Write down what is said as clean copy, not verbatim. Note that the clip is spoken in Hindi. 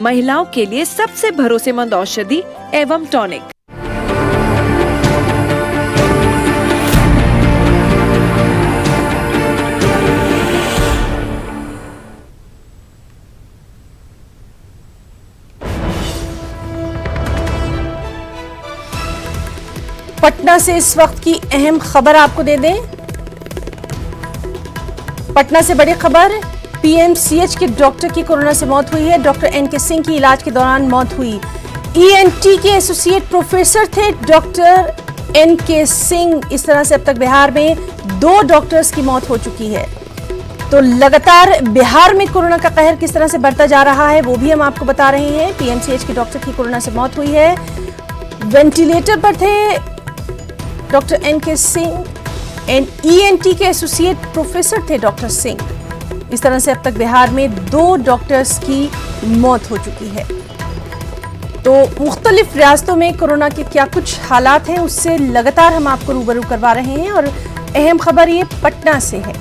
महिलाओं के लिए सबसे भरोसेमंद औषधि एवं टॉनिक। पटना से इस वक्त की अहम खबर आपको दे दें। पटना से बड़ी खबर, पीएमसीएच के डॉक्टर की कोरोना से मौत हुई है। डॉक्टर एनके सिंह की इलाज के दौरान मौत हुई। ईएनटी के एसोसिएट प्रोफेसर थे डॉक्टर एनके सिंह। इस तरह से अब तक बिहार में 2 डॉक्टर्स की मौत हो चुकी है। तो लगातार बिहार में कोरोना का कहर किस तरह से बढ़ता जा रहा है वो भी हम आपको बता रहे हैं। पीएमसीएच के डॉक्टर की कोरोना से मौत हुई है। वेंटिलेटर पर थे डॉक्टर एनके सिंह। ईएनटी के एसोसिएट प्रोफेसर थे डॉक्टर सिंह। इस तरह से अब तक बिहार में 2 डॉक्टर्स की मौत हो चुकी है। तो मुख्तलिफ रियासतों में कोरोना के क्या कुछ हालात हैं उससे लगातार हम आपको रूबरू करवा रहे हैं और अहम खबर ये पटना से है।